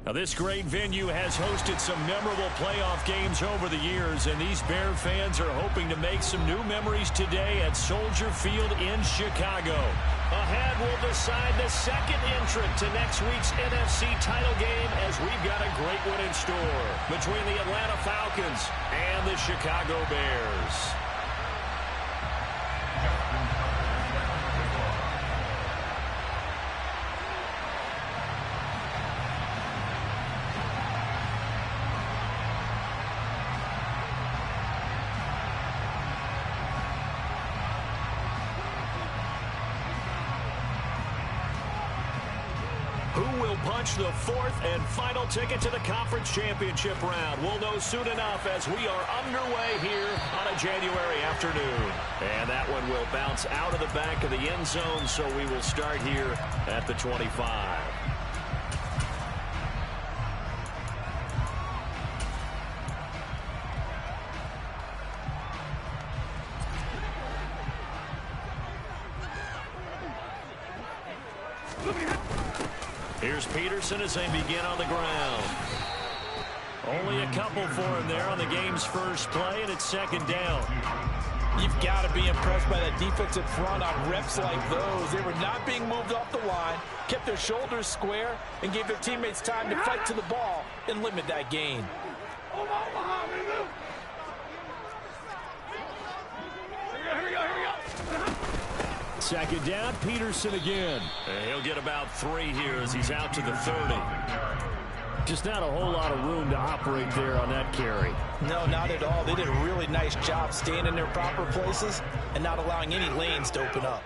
Now, this great venue has hosted some memorable playoff games over the years, and these Bear fans are hoping to make some new memories today at Soldier Field in Chicago. Ahead, we'll decide the second entrant to next week's NFC title game, as we've got a great one in store between the Atlanta Falcons and the Chicago Bears. The fourth and final ticket to the conference championship round. We'll know soon enough as we are underway here on a January afternoon. And that one will bounce out of the back of the end zone, so we will start here at the 25. Here's Peterson as they begin on the ground. Only a couple for him there on the game's first play, and it's second down. You've got to be impressed by that defensive front on reps like those. They were not being moved off the line, kept their shoulders square, and gave their teammates time to fight to the ball and limit that gain. Second down, Peterson again. And he'll get about 3 here as he's out to the 30. Just not a whole lot of room to operate there on that carry. No, not at all. They did a really nice job staying in their proper places and not allowing any lanes to open up.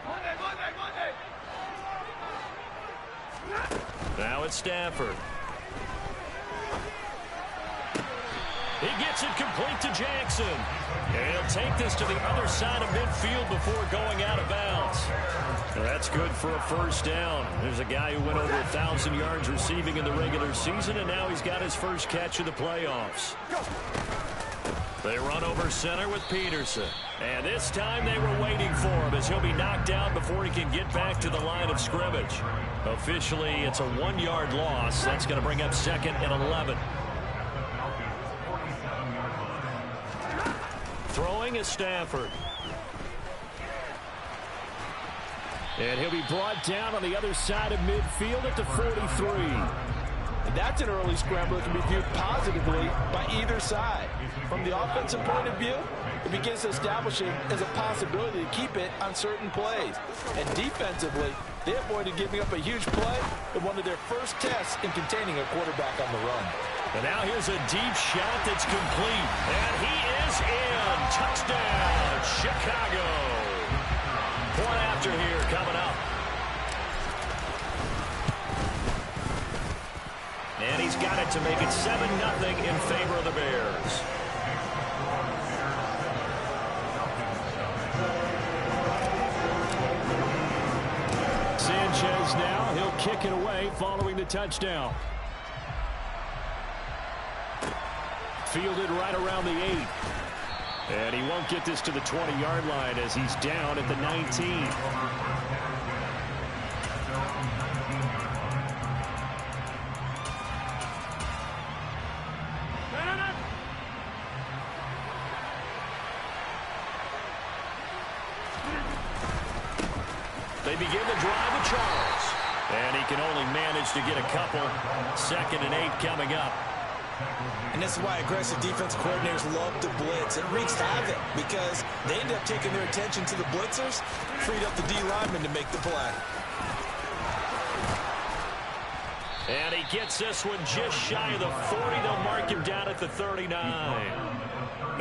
Now it's Stafford. He gets it complete to Jackson. And he'll take this to the other side of midfield before going out of bounds. That's good for a first down. There's a guy who went over 1,000 yards receiving in the regular season, and now he's got his first catch of the playoffs. They run over center with Peterson. And this time they were waiting for him as he'll be knocked down before he can get back to the line of scrimmage. Officially, it's a 1-yard loss. That's going to bring up 2nd and 11. Throwing is Stafford. And he'll be brought down on the other side of midfield at the 43. And that's an early scramble that can be viewed positively by either side. From the offensive point of view, it begins to establish it as a possibility to keep it on certain plays. And defensively, they avoided giving up a huge play in one of their first tests in containing a quarterback on the run. And now here's a deep shot that's complete. And he is in. Touchdown, Chicago. Point after here coming up. And he's got it to make it 7-0 in favor of the Bears. Sanchez now, he'll kick it away following the touchdown. Fielded right around the 8. And he won't get this to the 20-yard line as he's down at the 19. They begin the drive with Charles. And he can only manage to get a couple. 2nd and 8 coming up. And this is why aggressive defense coordinators love to blitz. It wreaks havoc because they end up taking their attention to the blitzers, freed up the D lineman to make the play. And he gets this one just shy of the 40. They'll mark him down at the 39.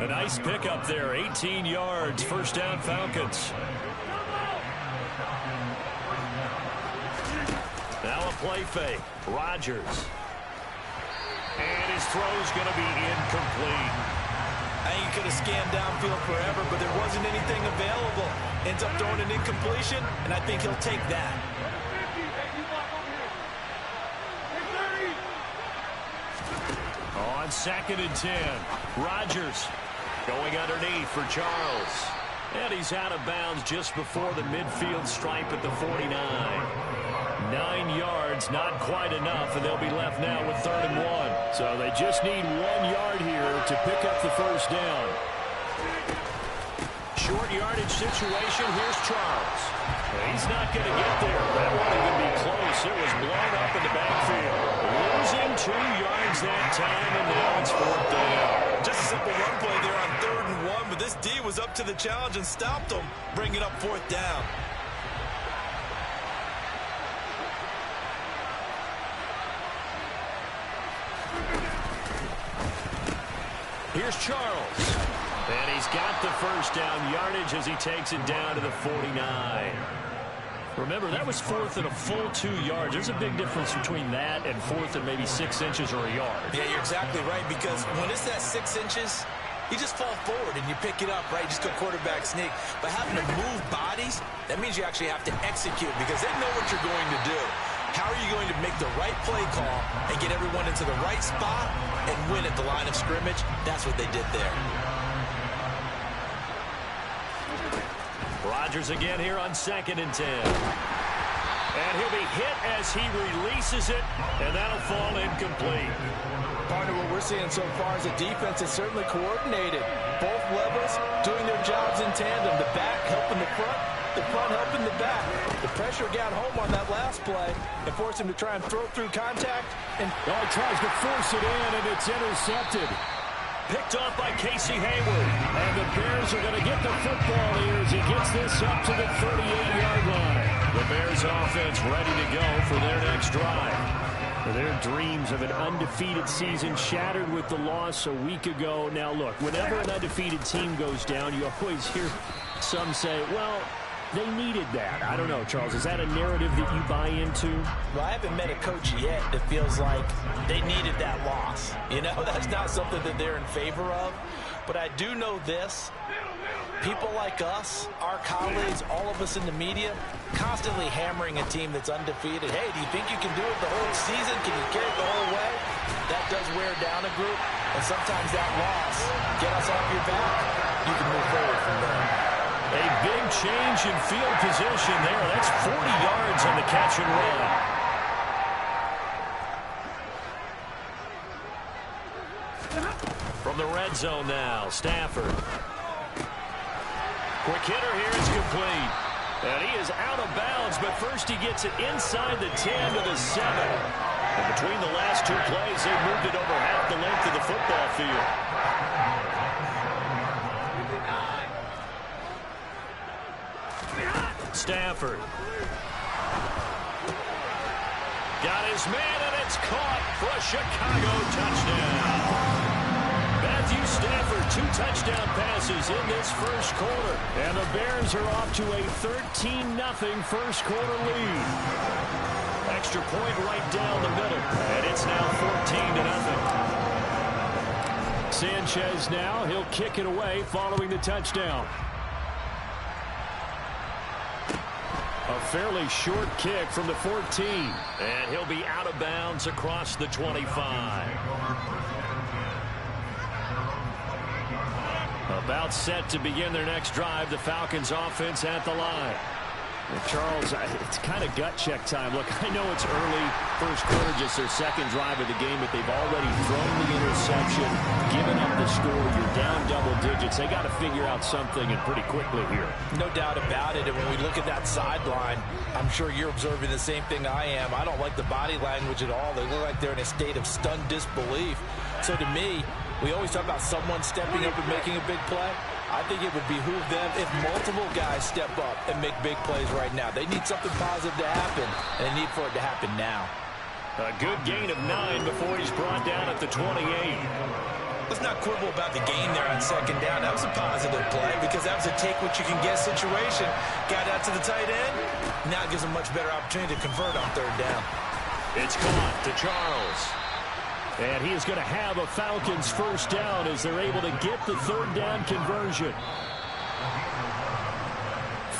A nice pickup there, 18 yards, first down Falcons. Now a play fake, Rodgers. And his throw's going to be incomplete. I think he could have scanned downfield forever, but there wasn't anything available. Ends up throwing an incompletion, and I think he'll take that. On 2nd and 10, Rodgers going underneath for Charles. And he's out of bounds just before the midfield stripe at the 49. 9 yards, not quite enough, and they'll be left now with 3rd and 1. So they just need 1 yard here to pick up the first down. Short yardage situation. Here's Charles. He's not going to get there. That won't even be close. It was blown up in the backfield. Losing 2 yards that time, and now it's 4th down. Just a simple run play there on 3rd and 1, but this D was up to the challenge and stopped them, bringing up 4th down. Here's Charles. And he's got the first down yardage as he takes it down to the 49. Remember, that was 4th and a full 2 yards. There's a big difference between that and 4th and maybe 6 inches or a yard. Yeah, you're exactly right, because when it's that 6 inches, you just fall forward and you pick it up, right? You just go quarterback sneak. But having to move bodies, that means you actually have to execute because they know what you're going to do. How are you going to make the right play call and get everyone into the right spot and win at the line of scrimmage? That's what they did there. Rodgers again here on 2nd and 10. And he'll be hit as he releases it, and that'll fall incomplete. Part of what we're seeing so far is a defense that's certainly coordinated. Both levels doing their jobs in tandem. The back helping the front helping the back. The pressure got home on that last play and forced him to try and throw through contact. And he tries to force it in, and it's intercepted. Picked off by Casey Hayward. And the Bears are going to get the football here as he gets this up to the 38-yard line. The Bears offense ready to go for their next drive. Their dreams of an undefeated season shattered with the loss a week ago. Now, look, whenever an undefeated team goes down, you always hear some say, well, they needed that. I don't know, Charles. Is that a narrative that you buy into? Well, I haven't met a coach yet that feels like they needed that loss. You know, that's not something that they're in favor of. But I do know this. People like us, our colleagues, all of us in the media, constantly hammering a team that's undefeated. Hey, do you think you can do it the whole season? Can you carry it the whole way? That does wear down a group. And sometimes that loss, get us off your back, you can move forward from there. A big change in field position there. That's 40 yards on the catch and run. From the red zone now, Stafford. Quick hitter here is complete. And he is out of bounds, but first he gets it inside the 10 to the 7. And between the last 2 plays, they moved it over half the length of the football field. Stafford. Got his man, and it's caught for a Chicago touchdown. Matthew Stafford, 2 touchdown passes in this first quarter. And the Bears are off to a 13-0 first quarter lead. Extra point right down the middle. And it's now 14-0. Sanchez now, he'll kick it away following the touchdown. A fairly short kick from the 14. And he'll be out of bounds across the 25. About set to begin their next drive. The Falcons offense at the line. Well, Charles, it's kind of gut check time. Look, I know it's early, first quarter, just their second drive of the game, but they've already thrown the interception, given up the score. You're down double digits. They got to figure out something, and pretty quickly here. No doubt about it. And when we look at that sideline, I'm sure you're observing the same thing I am. I don't like the body language at all. They look like they're in a state of stunned disbelief. So to me, we always talk about someone stepping up and making a big play. I think it would behoove them if multiple guys step up and make big plays right now. They need something positive to happen, and they need for it to happen now. A good gain of 9 before he's brought down at the 28. Let's not quibble about the gain there on second down. That was a positive play because that was a take-what-you-can-get situation. Got out to the tight end. Now it gives them much better opportunity to convert on third down. It's caught to Charles. And he is going to have a Falcons first down as they're able to get the third down conversion.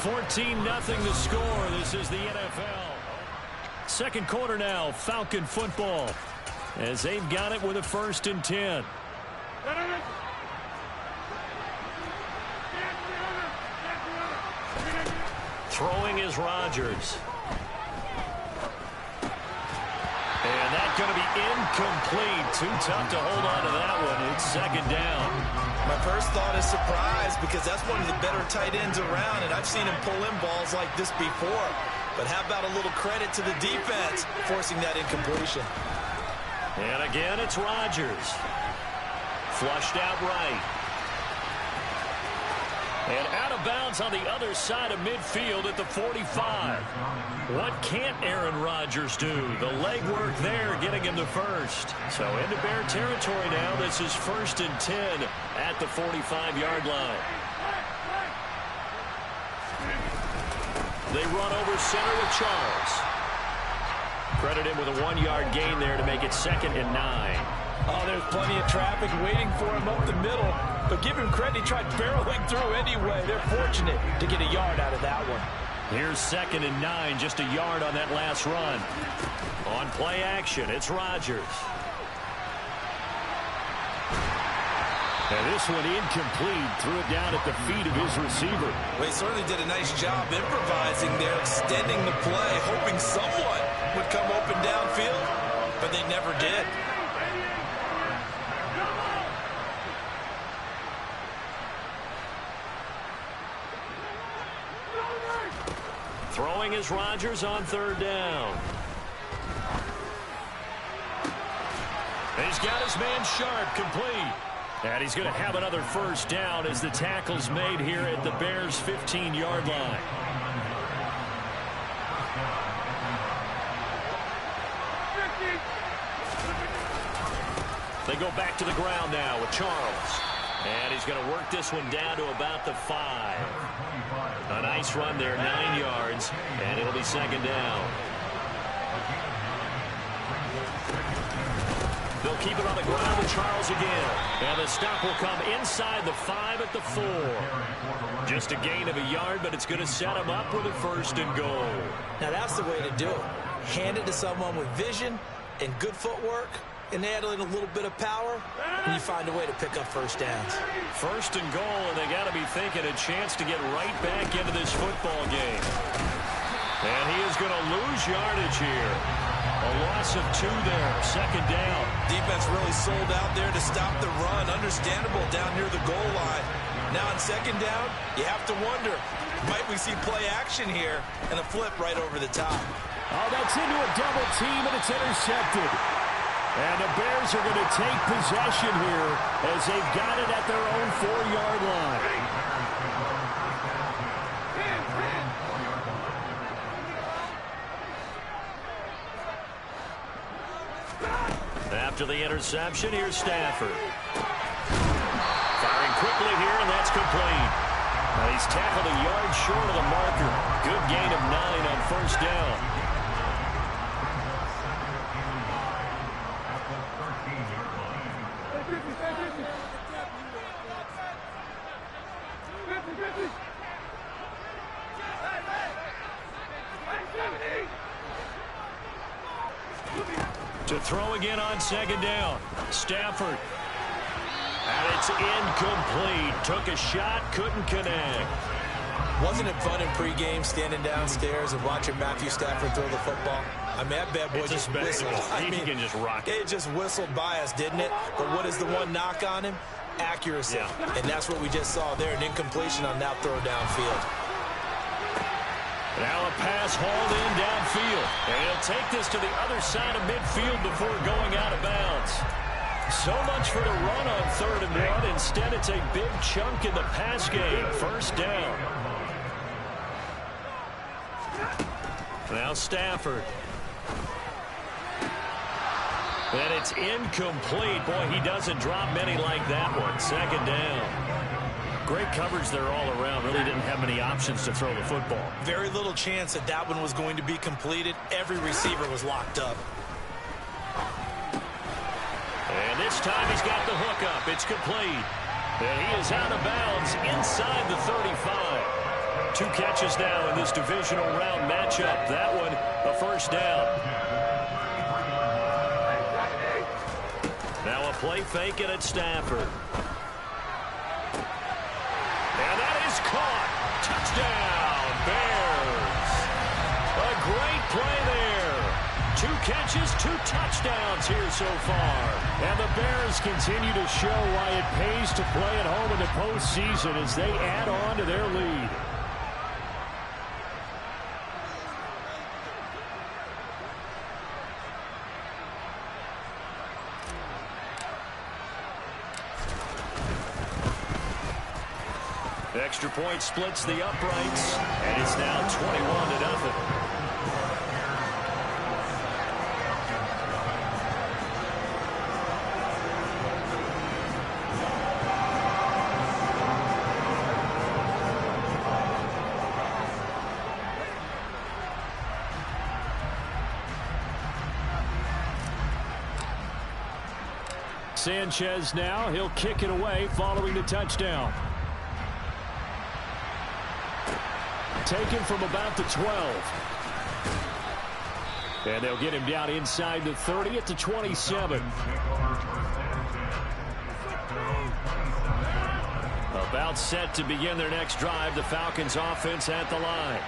14-0 the score. This is the NFL. Second quarter now, Falcon football, as they've got it with a 1st and 10. Throwing is Rodgers. incomplete. Too tough to hold on to that one. It's second down. My first thought is surprise because that's one of the better tight ends around, and I've seen him pull in balls like this before. But how about a little credit to the defense forcing that incompletion? And again, it's Rodgers. Flushed out right. And out of bounds on the other side of midfield at the 45. What can't Aaron Rodgers do? The legwork there getting him to first. So into Bear territory now. This is 1st and 10 at the 45-yard line. They run over center with Charles. Credit him with a 1-yard gain there to make it 2nd and 9. Oh, there's plenty of traffic waiting for him up the middle. But give him credit, he tried barreling through anyway. They're fortunate to get a yard out of that one. Here's 2nd and 9, just a yard on that last run. On play action, it's Rodgers. And this one incomplete. Threw it down at the feet of his receiver. Well, he certainly did a nice job improvising there, extending the play, hoping someone would come open downfield, but they never did. Throwing is Rodgers on 3rd down. He's got his man Sharp complete. And he's going to have another 1st down as the tackle's made here at the Bears' 15-yard line. They go back to the ground now with Charles. And he's going to work this one down to about the 5. A nice run there, 9 yards, and it'll be 2nd down. They'll keep it on the ground with Charles again. And the stop will come inside the 5 at the 4. Just a gain of a yard, but it's going to set him up with a 1st and goal. Now that's the way to do it. Hand it to someone with vision and good footwork, and add in a little bit of power, and you find a way to pick up 1st downs. 1st and goal, and they got to be thinking a chance to get right back into this football game. And he is going to lose yardage here. A loss of 2 there, 2nd down. Defense really sold out there to stop the run. Understandable down near the goal line. Now on 2nd down, you have to wonder, might we see play action here and a flip right over the top? Oh, that's into a double team, and it's intercepted. And the Bears are going to take possession here as they've got it at their own 4-yard line. After the interception, here's Stafford. Firing quickly here, and that's complete. Now he's tackled a yard short of the marker. Good gain of 9 on 1st down. To throw again on 2nd down. Stafford. And it's incomplete. Took a shot, couldn't connect. Wasn't it fun in pregame standing downstairs and watching Matthew Stafford throw the football? I mean, that bad boy just whistled. He can just rock it. It just whistled by us, didn't it? But what is the one knock on him? Accuracy. Yeah. And that's what we just saw there, an incompletion on that throw downfield. Now a pass hauled in downfield. And he'll take this to the other side of midfield before going out of bounds. So much for the run on 3rd and 1. Instead, it's a big chunk in the pass game. 1st down. Now Stafford. And it's incomplete. Boy, he doesn't drop many like that one. 2nd down. Great coverage there all around. Really didn't have many options to throw the football. Very little chance that that one was going to be completed. Every receiver was locked up. And this time he's got the hook up. It's complete. And he is out of bounds inside the 35. 2 catches now in this divisional round matchup. That one, a 1st down. Now a play fake and it's Stafford. And that is caught. Touchdown, Bears. A great play there. 2 catches, 2 touchdowns here so far. And the Bears continue to show why it pays to play at home in the postseason as they add on to their lead. Extra point splits the uprights, and it's now 21-0. Sanchez now, he'll kick it away following the touchdown. Taken from about the 12. And they'll get him down inside the 30 at the 27. About set to begin their next drive. The Falcons offense at the line.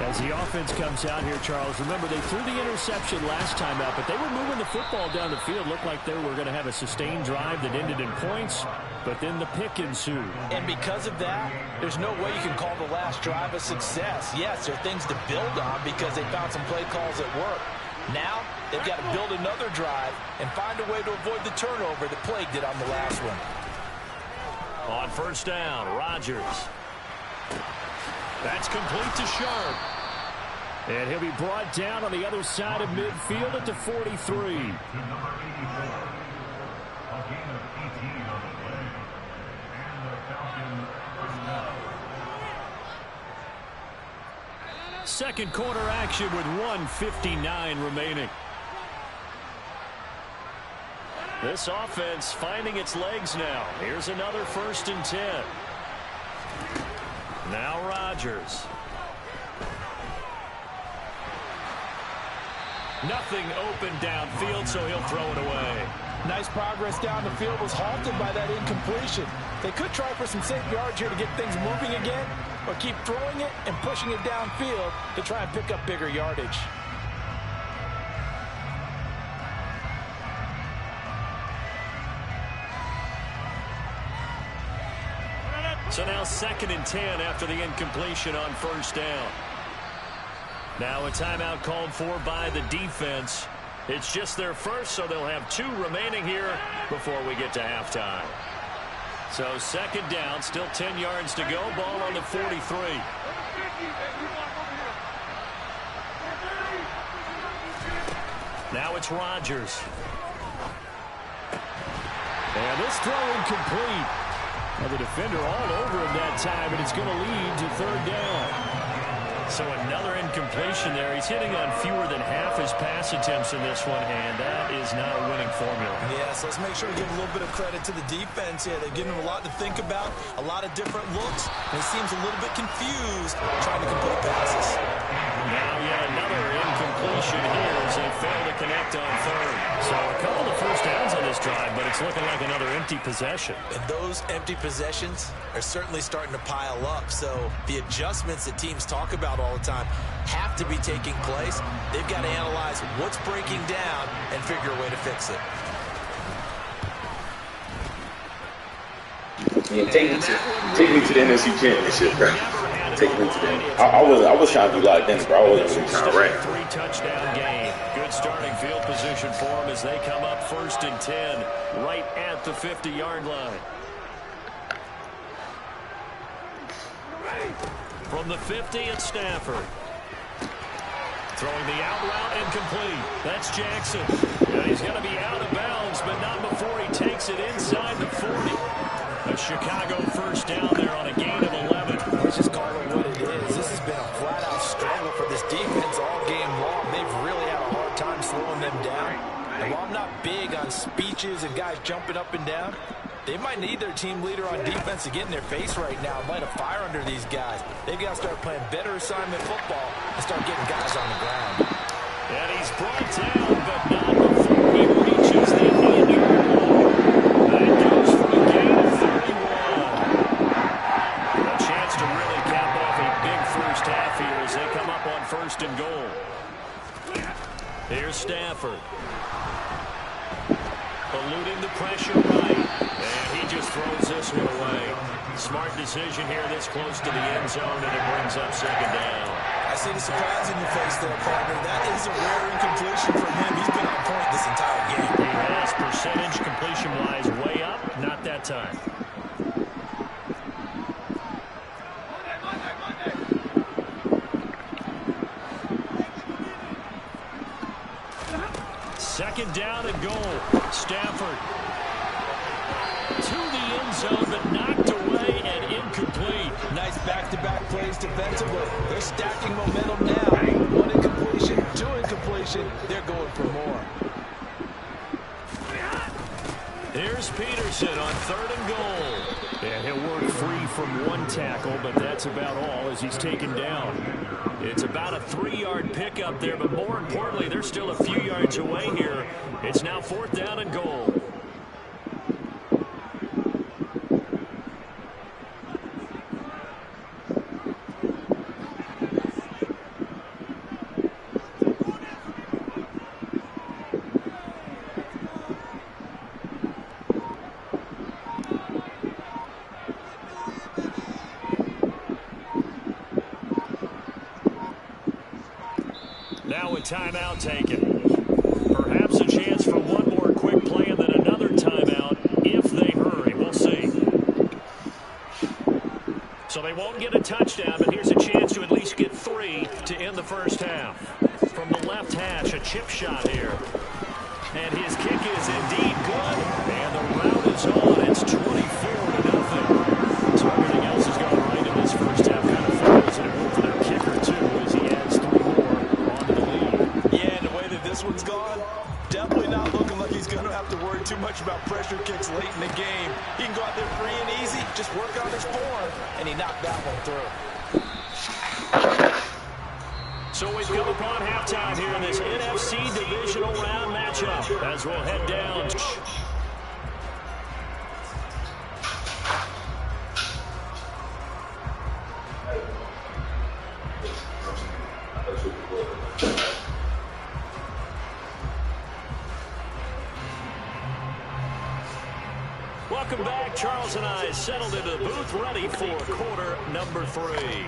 As the offense comes out here, Charles, remember they threw the interception last time out, but they were moving the football down the field. Looked like they were going to have a sustained drive that ended in points, but then the pick ensued. And because of that, there's no way you can call the last drive a success. Yes, there are things to build on because they found some play calls that work. Now, they've got to build another drive and find a way to avoid the turnover that plagued it on the last one. On first down, Rodgers. That's complete to Sharp. And he'll be brought down on the other side of midfield at the 43. Second quarter action with 1:59 remaining. This offense finding its legs now. Here's another 1st and 10. Now Rodgers. Nothing open downfield, so he'll throw it away. Nice progress down the field was halted by that incompletion. They could try for some safe yards here to get things moving again, or keep throwing it and pushing it downfield to try and pick up bigger yardage. So now 2nd and 10 after the incompletion on first down. Now a timeout called for by the defense. It's just their first, so they'll have 2 remaining here before we get to halftime. So 2nd down, still 10 yards to go. Ball on the 43. Now it's Rodgers. And this throw incomplete. Now the defender all over him that time, and it's going to lead to 3rd down. So another incompletion there. He's hitting on fewer than half his pass attempts in this one, and that is not a winning formula. Yes, let's make sure we give a little bit of credit to the defense here. They've given him a lot to think about, a lot of different looks, and he seems a little bit confused trying to complete passes. Now yet another incompletion here as they fail to connect on 3rd. So a couple of first downs on this drive, but it's looking like another empty possession. And those empty possessions are certainly starting to pile up. So the adjustments that teams talk about all the time have to be taking place. They've got to analyze what's breaking down and figure a way to fix it. Yeah, take me to the NFC Championship, bro. Take me to that. I was trying to do like Dennis, bro. I wasn't really trying to rant. 3-touchdown game. Good starting field position for them as they come up 1st and 10 right at the 50-yard line. From the 50, it's Stafford. Throwing the out route incomplete. That's Jackson. Now he's going to be out of bounds, but not before he takes it inside the 40. A Chicago first down there on a gain of 11. Let's just call it what it is. This has been a flat-out struggle for this defense all game long. They've really had a hard time slowing them down. And while I'm not big on speeches and guys jumping up and down, they might need their team leader on defense to get in their face right now and light a fire under these guys. They've got to start playing better assignment football and start getting guys on the ground. And he's brought down, but not before he reaches the end of the ball. That goes for a gain of 31. A chance to really cap off a big first half here as they come up on 1st and goal. Here's Stafford. Eluding the pressure right. And he just throws this one away. Smart decision here this close to the end zone, and it brings up second down. I see the surprise in your face there, partner. That is a rare incompletion for him. He's been on point this entire game. He has percentage completion-wise way up. Not that time. Second down and goal. Stafford to the end zone, but knocked away and incomplete. Nice back-to-back plays defensively. They're stacking momentum now. One incompletion, two incompletion. They're going for more. Here's Peterson on third and goal. And he'll work free from one tackle, but that's about all as he's taken down. It's about a 3-yard pickup there, but more importantly, they're still a few yards away here. It's now fourth down and goal. Now a timeout taken. Perhaps a chance for one more quick play and then another timeout if they hurry. We'll see. So they won't get a touchdown, but here's a chance to at least get 3 to end the first half. From the left hash, a chip shot here. And his kick is indeed good. And the route is on. It's 24-0. So everything else has gone right in this first half. Kind of fails, and it worked for their kicker, too, as he adds 3 more onto the lead. Yeah, and the way that this one's gone, definitely not looking like he's going to have to worry too much about pressure kicks late in the game. He can go out there free and easy, just work on his form, and he knocked that one through. So we've come upon halftime here in this NFC divisional round matchup as we'll head down. Welcome back. Charles and I settled into the booth ready for quarter number 3.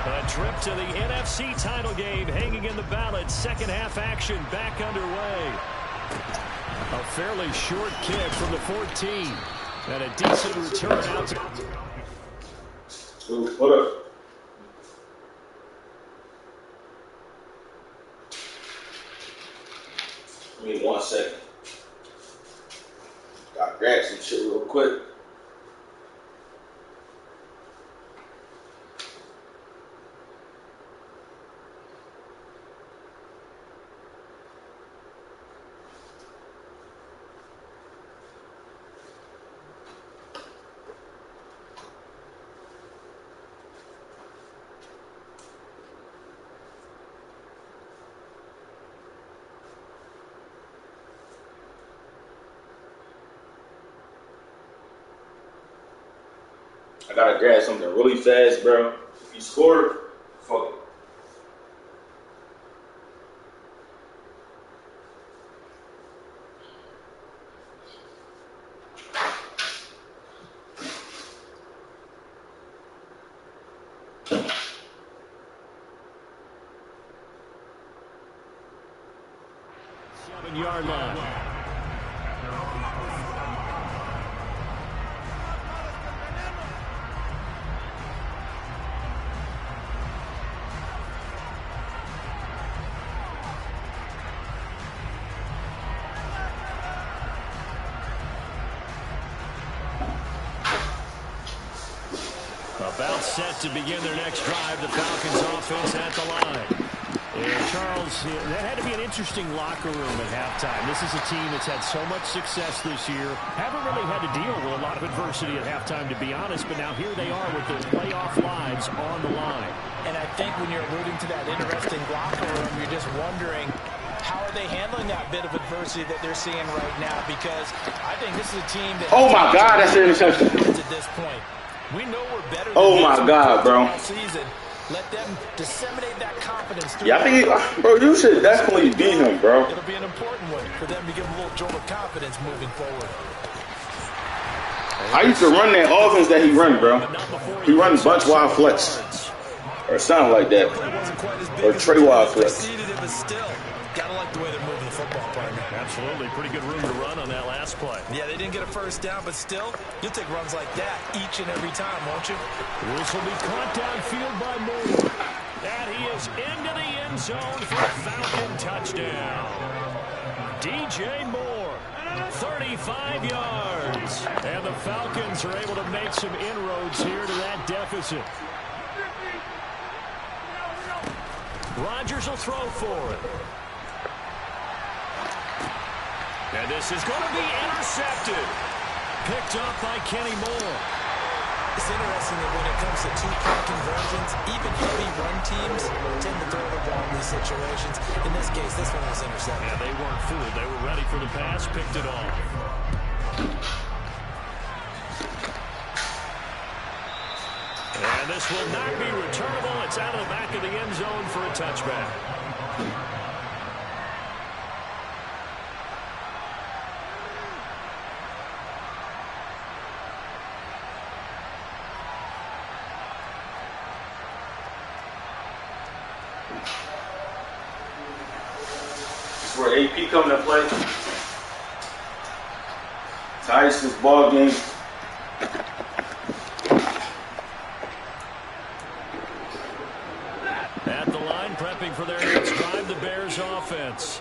A trip to the NFC title game hanging in the balance. Second half action back underway. A fairly short kick from the 14. And a decent return out to... What up? Give me 1 second. Gotta grab some shit real quick. I gotta grab something really fast, bro. If you score, fuck it. Yard line. About set to begin their next drive. The Falcons offense at the line. And Charles, that had to be an interesting locker room at halftime. This is a team that's had so much success this year. Haven't really had to deal with a lot of adversity at halftime, to be honest, but now here they are with their playoff lives on the line. And I think when you're alluding to that interesting locker room, you're just wondering, how are they handling that bit of adversity that they're seeing right now? Because I think this is a team that... Oh, my God, that's an interception. ...at this point. We know we're better Oh than my God, bro. all season. Let them disseminate that confidence through. Yeah, I think, bro, you should definitely beat him, bro. It'll be an important one for them to give him a little jolt of confidence moving forward. I used to run that offense that he run, bro. He runs bunch wide flex. Or something like that. Or Trey wide flex. Gotta like the way they're moving the football, partner. Absolutely. Pretty good room to run on that last play. Yeah, they didn't get a first down, but still, you'll take runs like that each and every time, won't you? This will be caught downfield by Moore. And he is into the end zone for a Falcon touchdown. DJ Moore, 35 yards. And the Falcons are able to make some inroads here to that deficit. Rodgers will throw for it. And this is going to be intercepted. Picked up by Kenny Moore. It's interesting that when it comes to two-point conversions, even heavy run teams tend to throw the ball in these situations. In this case, this one was intercepted. Yeah, they weren't fooled. They were ready for the pass, picked it off. And this will not be returnable. It's out of the back of the end zone for a touchback. Where AP coming to play. Ties this ball game. At the line, prepping for their next drive, the Bears offense.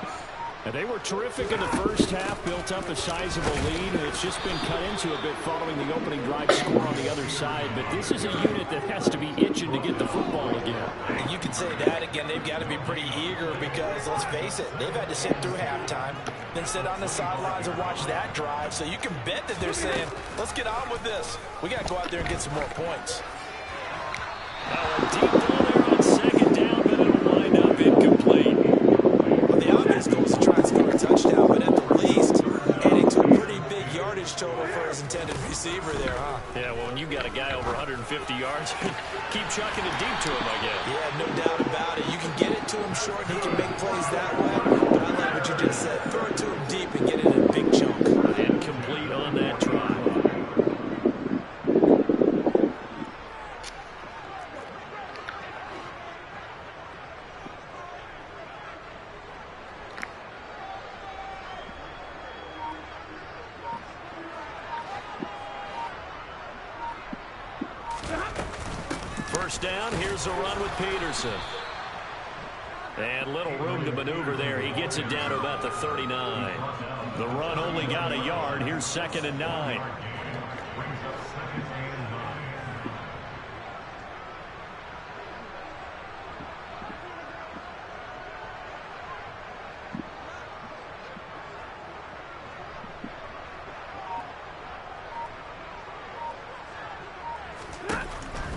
And they were terrific in the first half, built up a sizable lead, and it's just been cut into a bit following the opening drive score on the other side. But this is a unit that has to be itching to get the football again. And you can say that again. They've got to be pretty eager because, let's face it, they've had to sit through halftime, then sit on the sidelines and watch that drive. So you can bet that they're saying, let's get on with this. We got to go out there and get some more points. Now a deep ball there on second down, but it'll wind up incomplete. Well, the obvious goal is to try and score a touchdown, but at the least, adding to a pretty big yardage total for his intended receiver there, huh? Yeah, well, when you got a guy over 150 yards, keep chucking it deep to him, I guess. Yeah, no doubt about it. You can get it to him short, and he can make plays that way. But I like what you just said. Throw it to him deep and get it in a big chunk. Incomplete on that try. First down, here's a run with Peterson. And little room to maneuver there. He gets it down to about the 39. The run only got a yard. Here's 2nd and 9.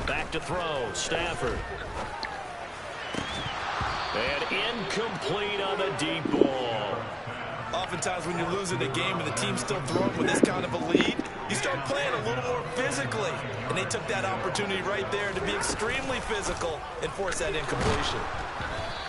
Back to throw, Stafford. And incomplete on the deep ball. Oftentimes when you're losing a game and the team's still throwing with this kind of a lead, you start playing a little more physically. And they took that opportunity right there to be extremely physical and force that incompletion.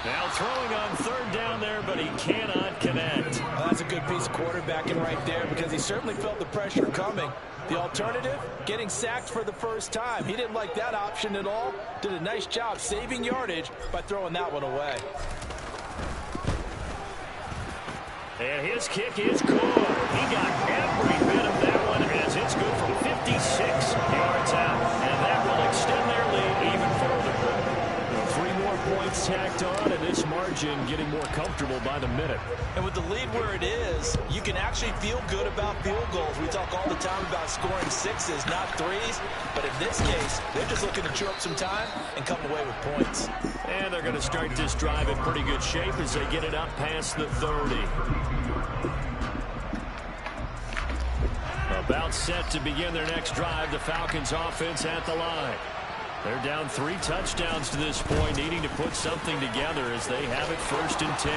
Now throwing on 3rd down there, but he cannot connect. Well, that's a good piece of quarterbacking right there because he certainly felt the pressure coming. The alternative, getting sacked for the first time. He didn't like that option at all. Did a nice job saving yardage by throwing that one away. And his kick is good. He got every bit of that one as it's good from 56 yards out. And that will extend their lead even further. 3 more points tacked on, and this margin getting more comfortable by the minute. And with the lead where it is, you can actually feel good about field goals. We talk all the time about scoring 6s, not 3s. But in this case, they're just looking to chew up some time and come away with points. And they're going to start this drive in pretty good shape as they get it up past the 30. About set to begin their next drive. The Falcons offense at the line. They're down 3 touchdowns to this point, needing to put something together as they have it 1st and 10.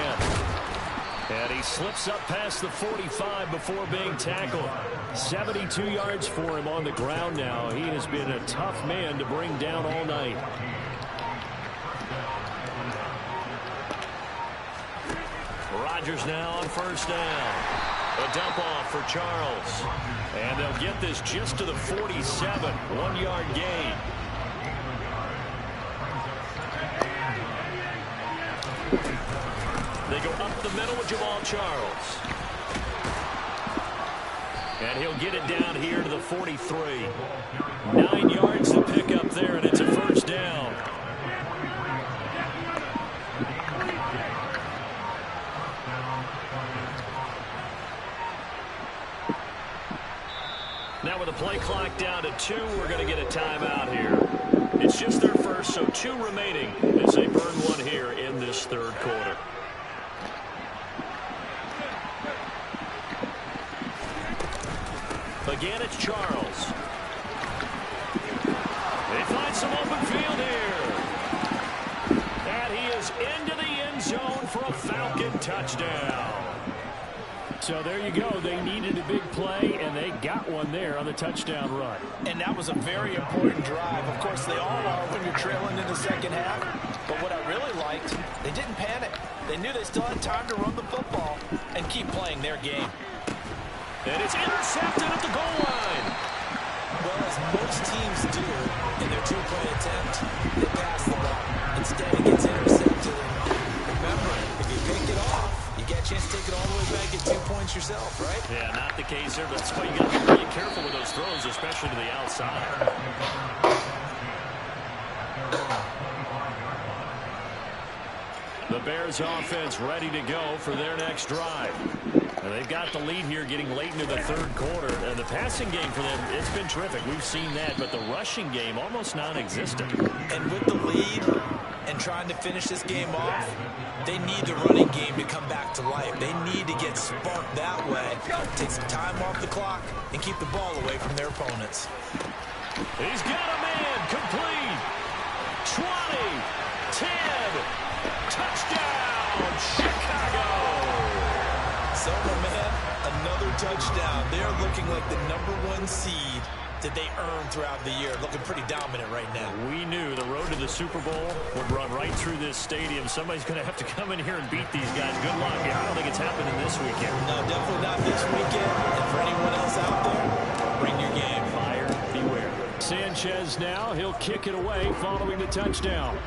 And he slips up past the 45 before being tackled. 72 yards for him on the ground now. He has been a tough man to bring down all night. Rodgers now on first down. A dump off for Charles. And they'll get this just to the 47. 1-yard gain. They go up the middle with Jamal Charles. And he'll get it down here to the 43. 9 yards to pick up there, and it's a first down. Now with the play clock down to 2, we're going to get a timeout here. It's just their first, so 2 remaining as they burn one here in this third quarter. Again, it's Charles. They find some open field here. And he is into the end zone for a Falcon touchdown. So there you go. They needed a big play, and they got one there on the touchdown run. And that was a very important drive. Of course, they all are when you're trailing in the second half. But what I really liked, they didn't panic. They knew they still had time to run the football and keep playing their game. And it's intercepted at the goal line. Well, as most teams do in their two-point attempt, they pass the ball. Instead, it gets intercepted. And remember, if you pick it off, you get a chance to take it all the way back, get 2 points yourself, right? Yeah, not the case there, but that's why you got to be really careful with those throws, especially to the outside. The Bears offense ready to go for their next drive. And they've got the lead here getting late into the third quarter. And the passing game for them, it's been terrific. We've seen that, but the rushing game almost non-existent. And with the lead and trying to finish this game off, they need the running game to come back to life. They need to get sparked that way, take some time off the clock, and keep the ball away from their opponents. He's got a man complete. 20, 10, touchdown, Chicago. So, my man, another touchdown. They're looking like the #1 seed that they earned throughout the year. Looking pretty dominant right now. We knew the road to the Super Bowl would run right through this stadium. Somebody's going to have to come in here and beat these guys. Good luck. I don't think it's happening this weekend. No, definitely not this weekend. And for anyone else out there, bring your game. Buyer beware. Sanchez now. He'll kick it away following the touchdown.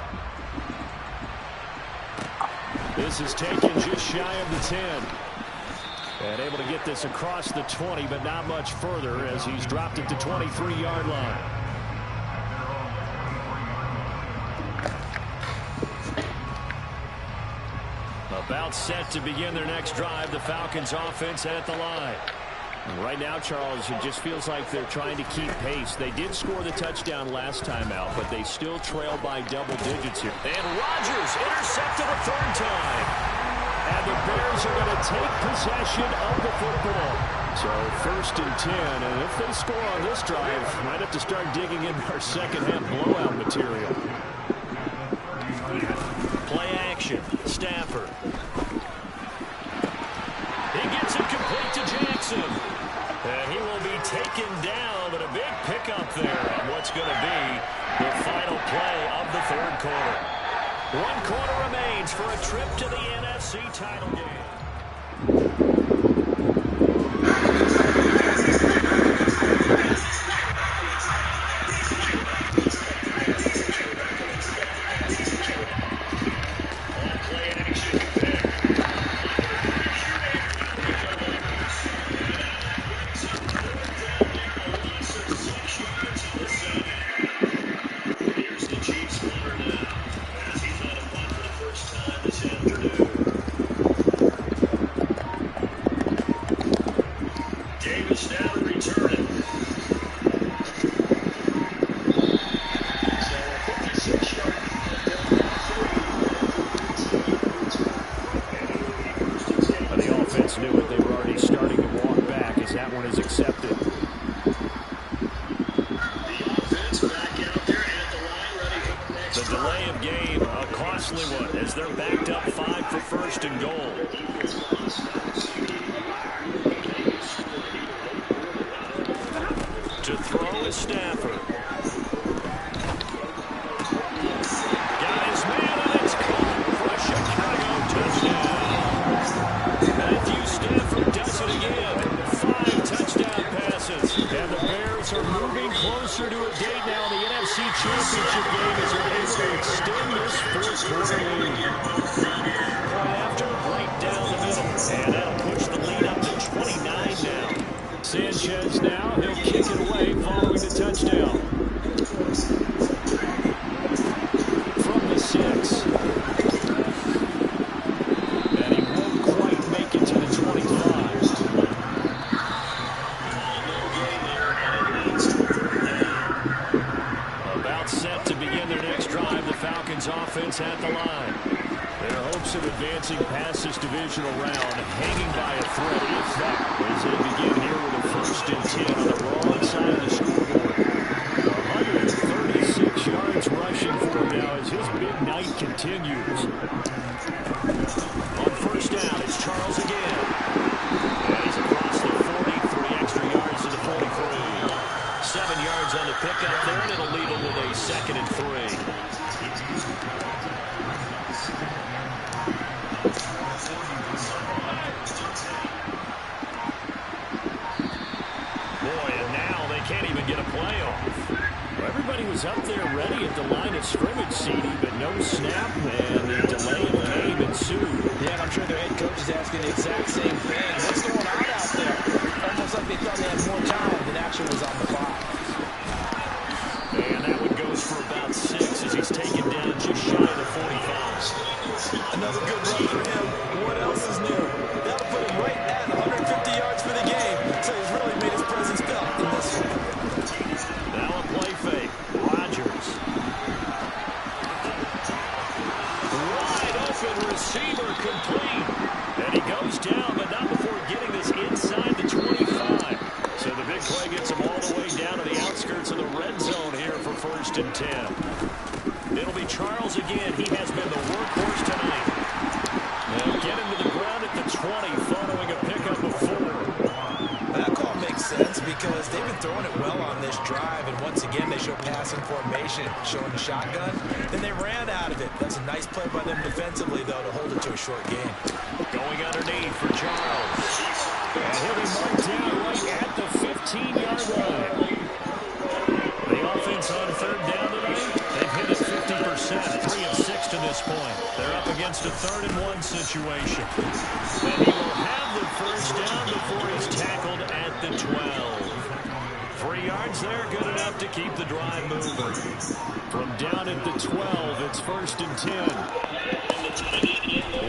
This is taken just shy of the 10. And able to get this across the 20, but not much further as he's dropped it to 23-yard line. About set to begin their next drive. The Falcons offense at the line. And right now, Charles, it just feels like they're trying to keep pace. They did score the touchdown last time out, but they still trail by double digits here. And Rodgers intercepted a third time. And the Bears are going to take possession of the football. So 1st and 10, and if they score on this drive, might have to start digging in our second-half blowout material. Play action, Stafford. He gets it complete to Jackson. And he will be taken down, but a big pickup there on what's going to be the final play of the third quarter. 1 quarter remains for a trip to the NFC title game. Stafford. Got his man, and it's caught for a Chicago touchdown. Matthew Stafford does it again. 5 touchdown passes. And the Bears are moving closer to a date now in the NFC Championship game as they're able to extend this fourth-quarter lead. Point after, right down the middle. And that'll push the lead up to 29 now. Sanchez now, he'll kick it away following the touchdown. From the 6. And he won't quite make it to the 25. About set to begin their next drive, the Falcons offense at the line. Their hopes of advancing past this divisional round hanging by a thread, if that, as they begin here with a 1st and 10 on the wrong side of the scoreboard. 136 yards rushing for him now as his big night continues. On 1st down, it's Charles again. And he's across the 40, 3 extra yards to the 43. 7 yards on the pickup there, and it'll leave him with a 2nd and 3. Can't even get a play off. Well, everybody was up there ready at the line of scrimmage, CD, but no snap, and the delay of game ensued. Yeah, and I'm sure their head coach is asking the exact same thing. What's going on out there? Almost like they thought they had more time than actually was on the clock. And that one goes for about 6 as he's taken down just shy of the 45. Another good run for him. What else is new? That'll put him right at 150 yards for the game. So he's really made his presence felt in this one. Now a play fake. Rodgers. Wide open receiver complete. And he goes down, but not before getting this inside the 25. So the big play gets him all the way down to the outskirts of the red zone here for 1st and 10. It'll be Charles again. He has been the workhorse tonight. Now get him to the ground at the 20 following a pickup of 4. That call makes sense because they've been throwing it well on this drive, and once again they show passing formation, showing the shotgun. Then they ran out of it. That's a nice play by them defensively, though, to hold it to a short game. Going underneath for Charles. And he'll be marked down right at the 15-yard line. The offense on 3rd down tonight, they've hit it 50%, 3 of 6 to this point. They're up against a 3rd and 1 situation. And he will have the 1st down before he's tackled at the 12. 3 yards there, good enough to keep the drive moving. From down at the 12, it's 1st and 10.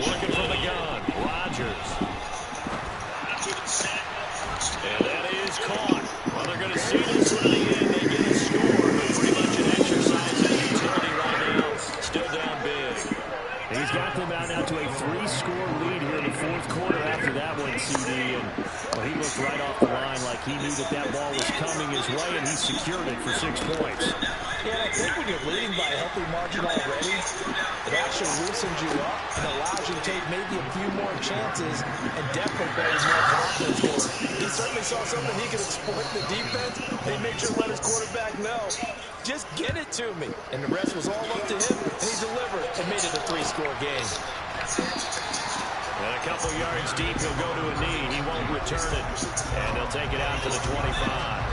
Working from the gun, Rodgers. And that is caught. Well, they're going to see this one in the end. They get a score, but pretty much an exercise in utility right now. Still down big. He's got them out now to a 3-score lead here in the 4th quarter after that one, CD. And well, he looked right off the line like he knew that that ball was coming his way, and he secured it for 6 points. Yeah, I think when you're leading by a healthy margin already, it actually loosens you up and allows you to take maybe a few more chances and definitely builds more confidence for him. He certainly saw something he could exploit in the defense. They made sure to let his quarterback know, just get it to me. And the rest was all up to him, and he delivered and made it a 3-score game. And a couple yards deep, he'll go to a knee. He won't return it. And he'll take it out to the 25.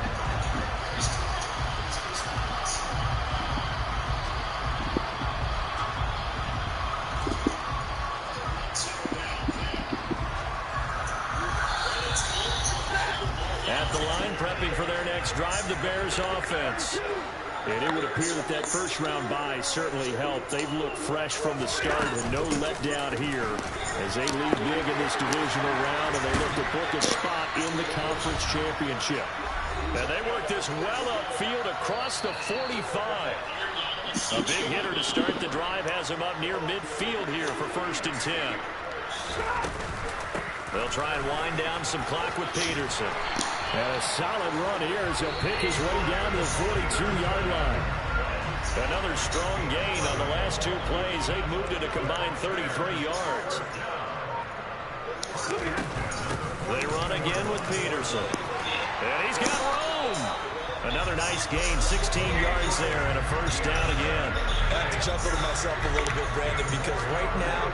At the line, prepping for their next drive, the Bears offense. And it would appear that that first-round bye certainly helped. They've looked fresh from the start and no letdown here as they lead big in this divisional round, and they look to book a spot in the conference championship. And they work this well upfield across the 45. A big hitter to start the drive has him up near midfield here for 1st and 10. They'll try and wind down some clock with Peterson. And a solid run here as he'll pick his way down to the 42-yard line. Another strong gain on the last 2 plays. They've moved it a combined 33 yards. They run again with Peterson. And he's got room. Another nice gain, 16 yards there, and a first down again. I have to chuckle to myself a little bit, Brandon, because right now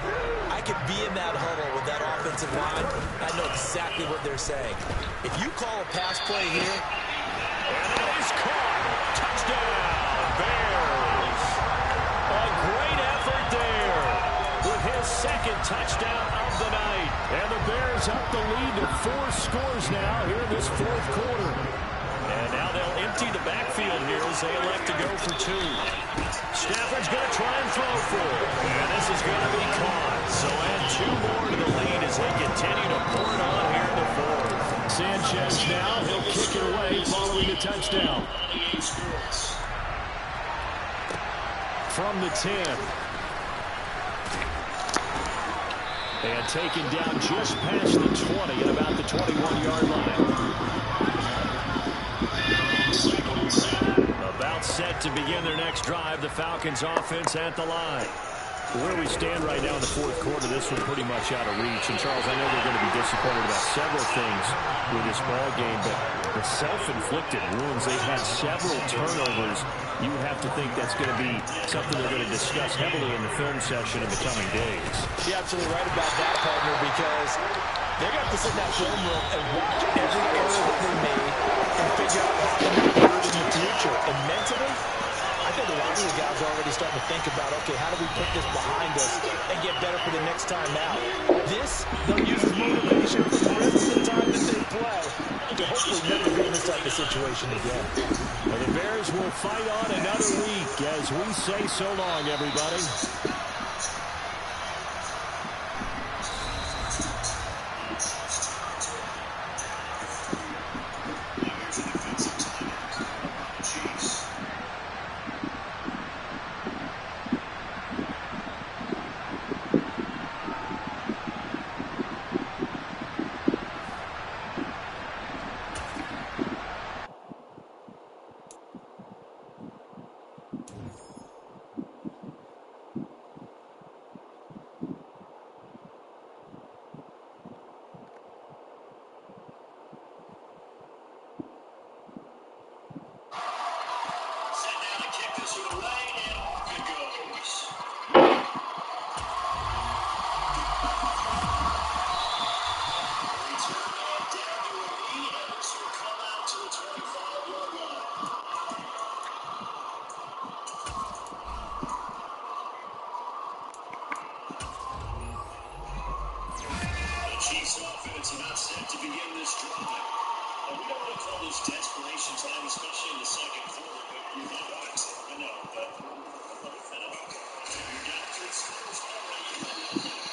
I could be in that huddle with that offensive line. I know exactly what they're saying. If you call a pass play here, and it is caught. Touchdown, Bears. A great effort there with his second touchdown of the night. And the Bears up the lead to 4 scores now here in this fourth quarter. And now they'll empty the backfield here as they elect to go for 2. Stafford's going to try and throw for it. And this is going to be caught. So add 2 more to the lead as they continue to pour it on here in the fourth. Sanchez now, he'll kick it away following the touchdown. From the 10. And taken down just past the 20 at about the 21-yard line. About set to begin their next drive. The Falcons offense at the line. Where we stand right now in the fourth quarter, this one pretty much out of reach. And, Charles, I know they're going to be disappointed about several things with this ball game, but the self-inflicted wounds, they've had several turnovers. You have to think that's going to be something they're going to discuss heavily in the film session in the coming days. You're absolutely right about that, partner, because they're going to have to sit in that film room and watch every error that they made and figure out how to make it good in the future. And mentally, I think a lot of the guys are already starting to think about, okay, how do we put this behind us and get better for the next time out? This, they'll use as motivation for the rest of the time that they play to hopefully never be in this type of situation again. Well, the Bears will fight on another week as we say so long, everybody. Chiefs offense about set to begin this drive. And we don't want to call this desperation time, especially in the second quarter, but you might want to. I know, but let me finish. You're down 3 scores already.